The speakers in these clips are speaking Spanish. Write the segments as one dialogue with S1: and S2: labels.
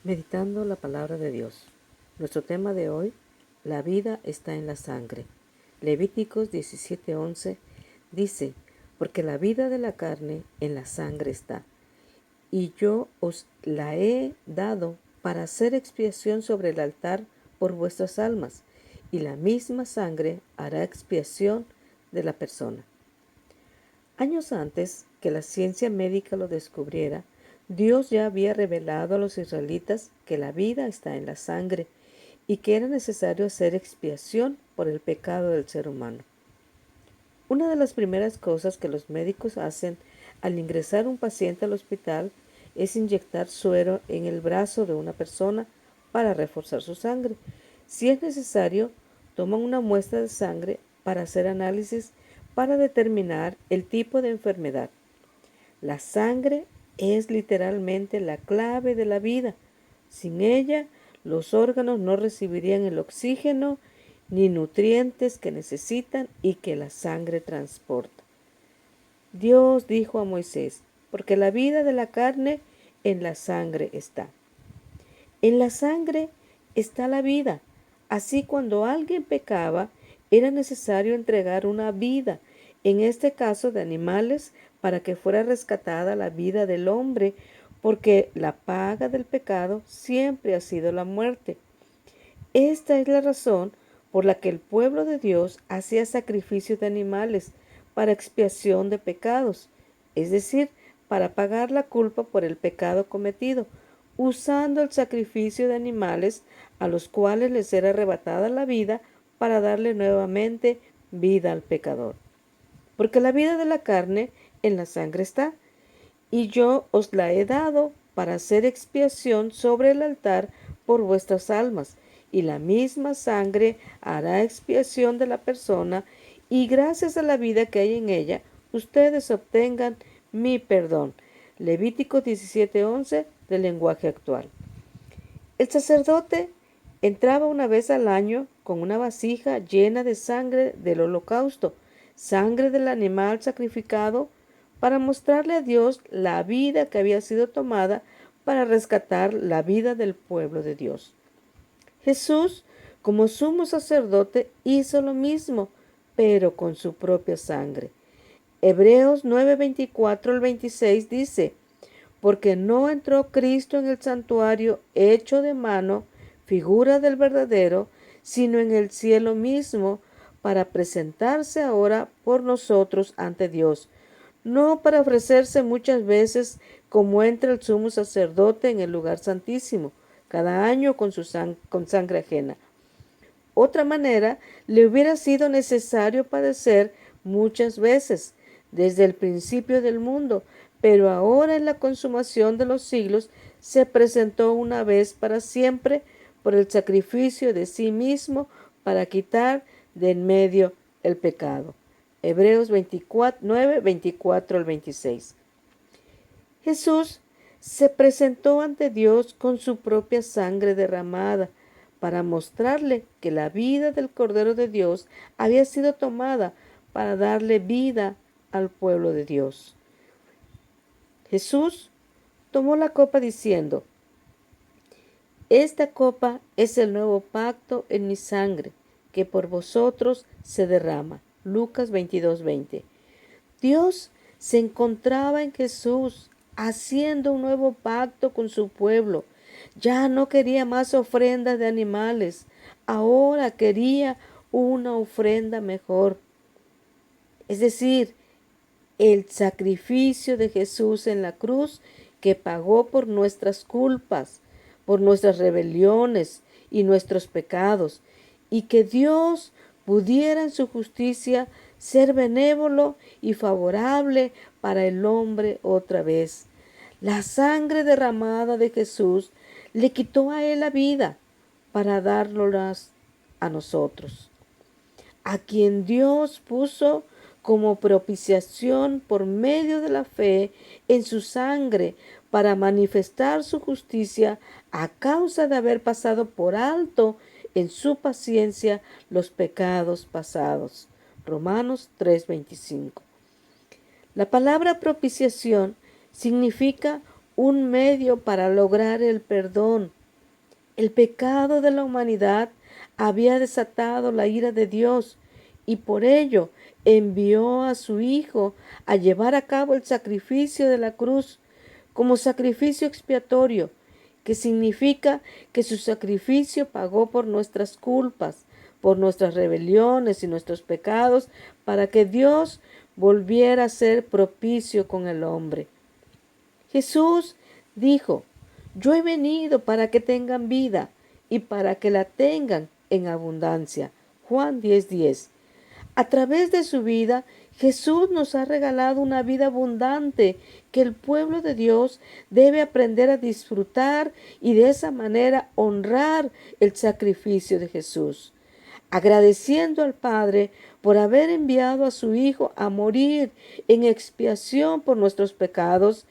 S1: Meditando la palabra de Dios. Nuestro tema de hoy, la vida está en la sangre. Levíticos 17:11 dice, porque la vida de la carne en la sangre está, y yo os la he dado para hacer expiación sobre el altar por vuestras almas, y la misma sangre hará expiación de la persona. Años antes que la ciencia médica lo descubriera, Dios ya había revelado a los israelitas que la vida está en la sangre y que era necesario hacer expiación por el pecado del ser humano. Una de las primeras cosas que los médicos hacen al ingresar un paciente al hospital es inyectar suero en el brazo de una persona para reforzar su sangre. Si es necesario, toman una muestra de sangre para hacer análisis para determinar el tipo de enfermedad. La sangre es literalmente la clave de la vida. Sin ella, los órganos no recibirían el oxígeno ni nutrientes que necesitan y que la sangre transporta. Dios dijo a Moisés, porque la vida de la carne en la sangre está. En la sangre está la vida. Así cuando alguien pecaba, era necesario entregar una vida, en este caso de animales, para que fuera rescatada la vida del hombre, porque la paga del pecado siempre ha sido la muerte. Esta es la razón por la que el pueblo de Dios hacía sacrificios de animales para expiación de pecados, es decir, para pagar la culpa por el pecado cometido, usando el sacrificio de animales a los cuales les era arrebatada la vida para darle nuevamente vida al pecador. Porque la vida de la carne en la sangre está, y yo os la he dado para hacer expiación sobre el altar por vuestras almas, y la misma sangre hará expiación de la persona, y gracias a la vida que hay en ella, ustedes obtengan mi perdón. Levítico 17:11 del lenguaje actual. El sacerdote entraba una vez al año con una vasija llena de sangre del holocausto, sangre del animal sacrificado, para mostrarle a Dios la vida que había sido tomada para rescatar la vida del pueblo de Dios. Jesús, como sumo sacerdote, hizo lo mismo, pero con su propia sangre. Hebreos 9:24 al 26 dice, porque no entró Cristo en el santuario hecho de mano, figura del verdadero, sino en el cielo mismo, para presentarse ahora por nosotros ante Dios, no para ofrecerse muchas veces como entra el sumo sacerdote en el lugar santísimo, cada año con sangre ajena. Otra manera, le hubiera sido necesario padecer muchas veces, desde el principio del mundo, pero ahora en la consumación de los siglos se presentó una vez para siempre por el sacrificio de sí mismo para quitar de en medio el pecado. Hebreos 9:24 al 26. Jesús se presentó ante Dios con su propia sangre derramada para mostrarle que la vida del Cordero de Dios había sido tomada para darle vida al pueblo de Dios. Jesús tomó la copa diciendo, esta copa es el nuevo pacto en mi sangre, que por vosotros se derrama. Lucas 22:20. Dios se encontraba en Jesús haciendo un nuevo pacto con su pueblo. Ya no quería más ofrendas de animales, ahora quería una ofrenda mejor. Es decir, el sacrificio de Jesús en la cruz que pagó por nuestras culpas, por nuestras rebeliones y nuestros pecados, y que Dios pudiera en su justicia ser benévolo y favorable para el hombre otra vez. La sangre derramada de Jesús le quitó a él la vida para dárnoslas a nosotros, a quien Dios puso como propiciación por medio de la fe en su sangre para manifestar su justicia a causa de haber pasado por alto en su paciencia los pecados pasados. Romanos 3:25. La palabra propiciación significa un medio para lograr el perdón. El pecado de la humanidad había desatado la ira de Dios y por ello envió a su Hijo a llevar a cabo el sacrificio de la cruz como sacrificio expiatorio, que significa que su sacrificio pagó por nuestras culpas, por nuestras rebeliones y nuestros pecados, para que Dios volviera a ser propicio con el hombre. Jesús dijo: yo he venido para que tengan vida y para que la tengan en abundancia. Juan 10:10. A través de su vida, Jesús nos ha regalado una vida abundante que el pueblo de Dios debe aprender a disfrutar y de esa manera honrar el sacrificio de Jesús, agradeciendo al Padre por haber enviado a su Hijo a morir en expiación por nuestros pecados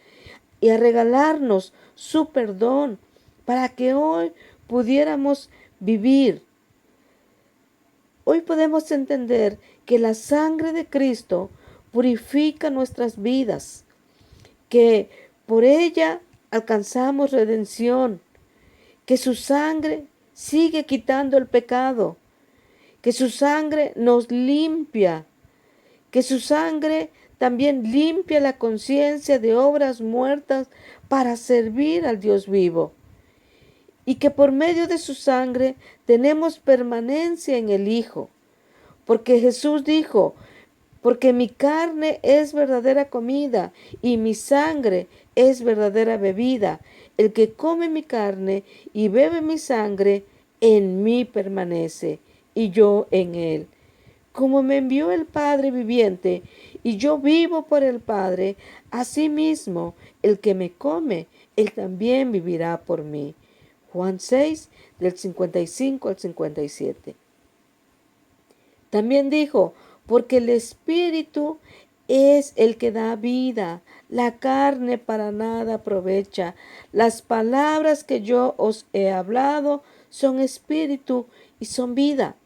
S1: y a regalarnos su perdón para que hoy pudiéramos vivir. Hoy podemos entender que la sangre de Cristo purifica nuestras vidas, que por ella alcanzamos redención, que su sangre sigue quitando el pecado, que su sangre nos limpia, que su sangre también limpia la conciencia de obras muertas para servir al Dios vivo, y que por medio de su sangre tenemos permanencia en el Hijo, porque Jesús dijo: porque mi carne es verdadera comida y mi sangre es verdadera bebida. El que come mi carne y bebe mi sangre, en mí permanece y yo en él. Como me envió el Padre viviente y yo vivo por el Padre, asimismo el que me come, él también vivirá por mí. Juan 6, del 55 al 57. También dijo: porque el Espíritu es el que da vida, la carne para nada aprovecha. Las palabras que yo os he hablado son espíritu y son vida.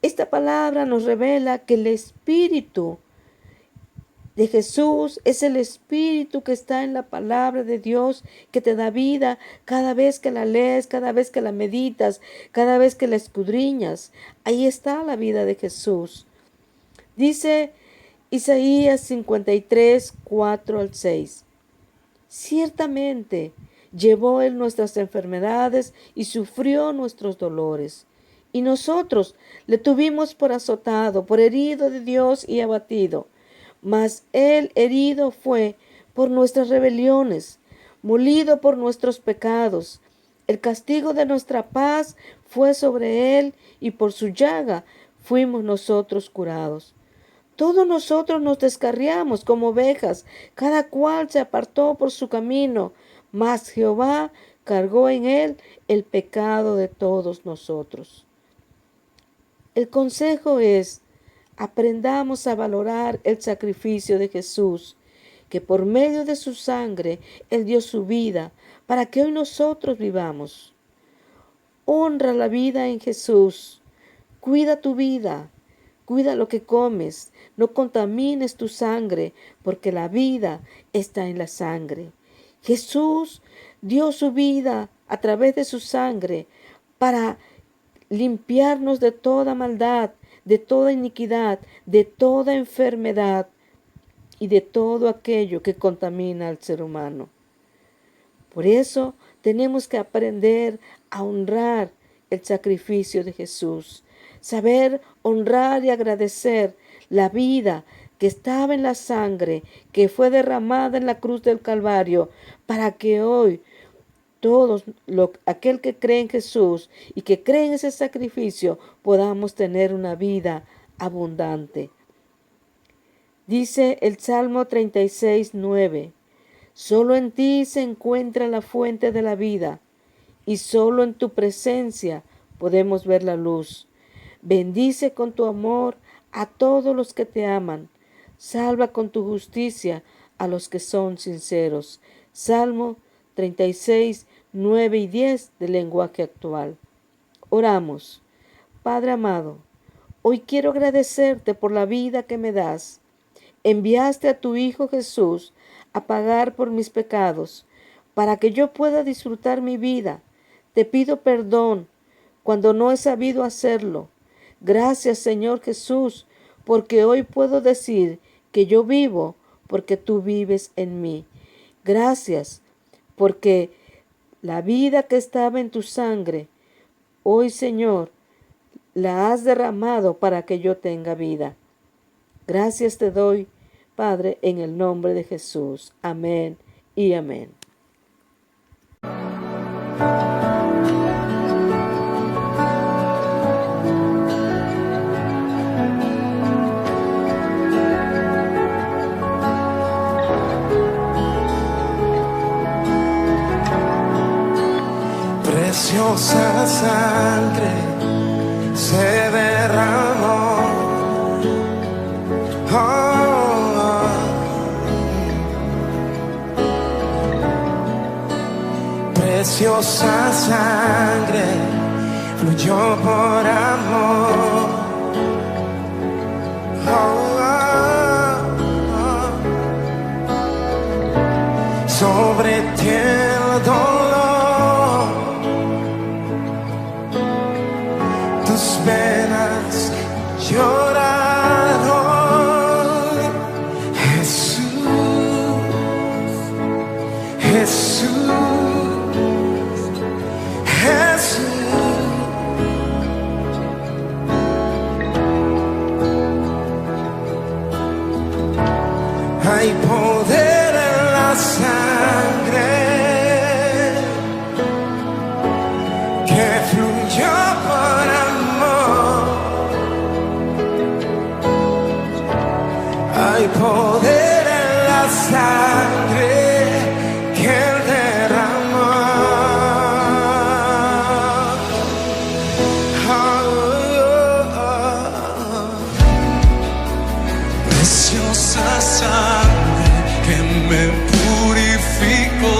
S1: Esta palabra nos revela que el Espíritu de Jesús es el Espíritu que está en la palabra de Dios, que te da vida cada vez que la lees, cada vez que la meditas, cada vez que la escudriñas. Ahí está la vida de Jesús. Dice Isaías 53, 4 al 6. Ciertamente llevó él nuestras enfermedades y sufrió nuestros dolores. Y nosotros le tuvimos por azotado, por herido de Dios y abatido. Mas él herido fue por nuestras rebeliones, molido por nuestros pecados. El castigo de nuestra paz fue sobre él, y por su llaga fuimos nosotros curados. Todos nosotros nos descarriamos como ovejas, cada cual se apartó por su camino, mas Jehová cargó en él el pecado de todos nosotros. El consejo es: aprendamos a valorar el sacrificio de Jesús, que por medio de su sangre Él dio su vida para que hoy nosotros vivamos. Honra la vida en Jesús. Cuida tu vida. Cuida lo que comes. No contamines tu sangre, porque la vida está en la sangre. Jesús dio su vida a través de su sangre para limpiarnos de toda maldad, de toda iniquidad, de toda enfermedad y de todo aquello que contamina al ser humano. Por eso tenemos que aprender a honrar el sacrificio de Jesús, saber honrar y agradecer la vida que estaba en la sangre que fue derramada en la cruz del Calvario, para que hoy todos, aquel que cree en Jesús y que cree en ese sacrificio, podamos tener una vida abundante. Dice el Salmo 36, 9. Solo en ti se encuentra la fuente de la vida, y solo en tu presencia podemos ver la luz. Bendice con tu amor a todos los que te aman. Salva con tu justicia a los que son sinceros. Salmo 36, 9 y 10 del lenguaje actual. Oramos. Padre amado, hoy quiero agradecerte por la vida que me das. Enviaste a tu Hijo Jesús a pagar por mis pecados, para que yo pueda disfrutar mi vida. Te pido perdón cuando no he sabido hacerlo. Gracias, Señor Jesús, porque hoy puedo decir que yo vivo porque tú vives en mí. Gracias, porque la vida que estaba en tu sangre, hoy, Señor, la has derramado para que yo tenga vida. Gracias te doy, Padre, en el nombre de Jesús. Amén y amén.
S2: Preciosa sangre se derramó. Preciosa sangre fluyó por amor. Sobre ti el dolor, tus venas lloraron. Jesús, Jesús, Jesús. Hay poder en la sangre que fluyó por amor. Hay poder en la sangre que él derramó. Preciosa sangre que me purificó.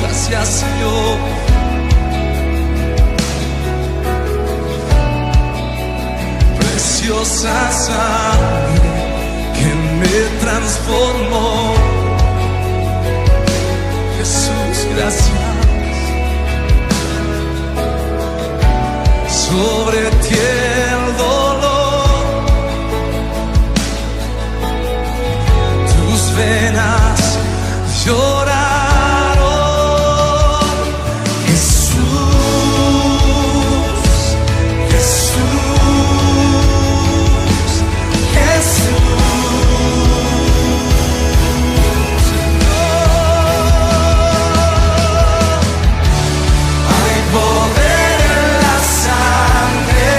S2: Gracias, Señor. Preciosa sangre que me transformó. Jesús, gracias. Sobre ti el dolor, tus venas lloraron. Jesús, Jesús, Jesús. Hay poder en la sangre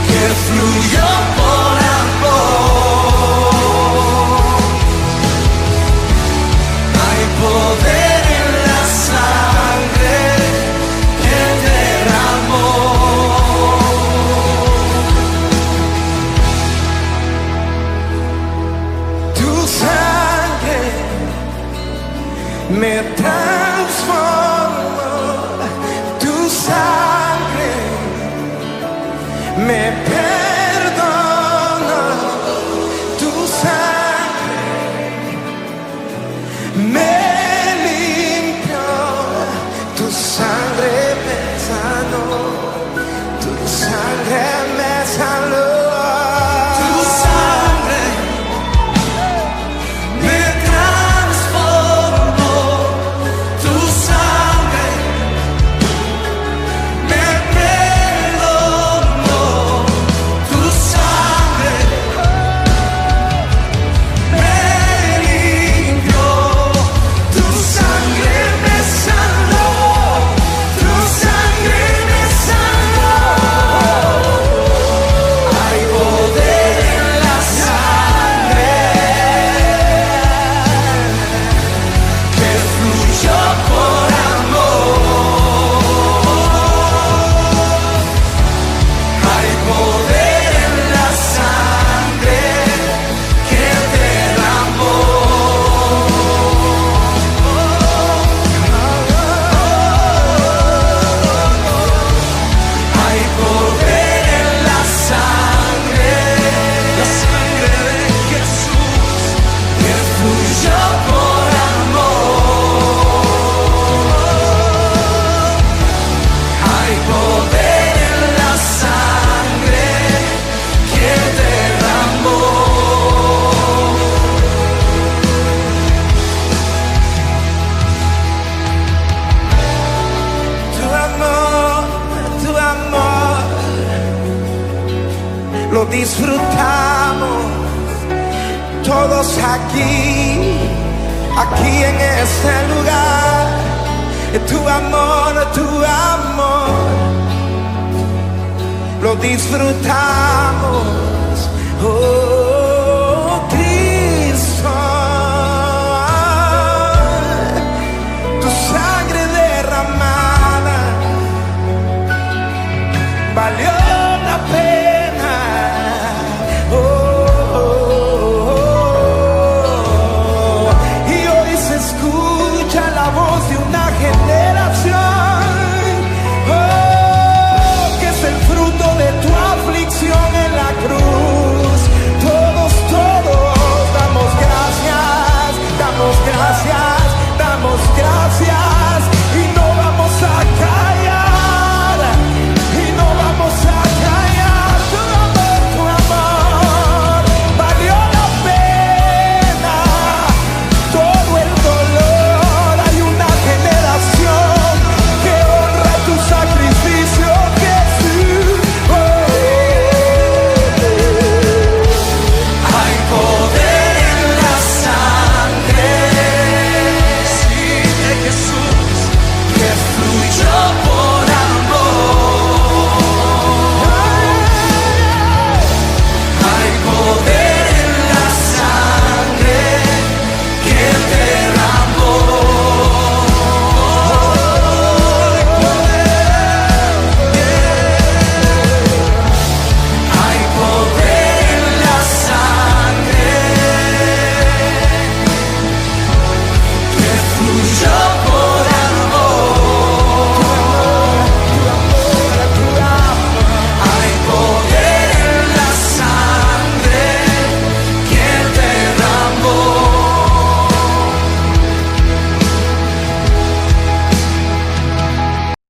S2: que fluyó por amor. Hay poder en la sangre que derramó. Tu sangre me transformó. Tu sangre me perdonó. Tu sangre me limpió. Tu sangre me sanó. Tu sangre me sanó. Tu sangre me transformó. Tu sangre me perdonó. Tu sangre me limpió. Tu sangre me sanó. Tu sangre me sanó. lo disfrutamos todos aquí en este lugar. Tu amor, lo disfrutamos. Oh.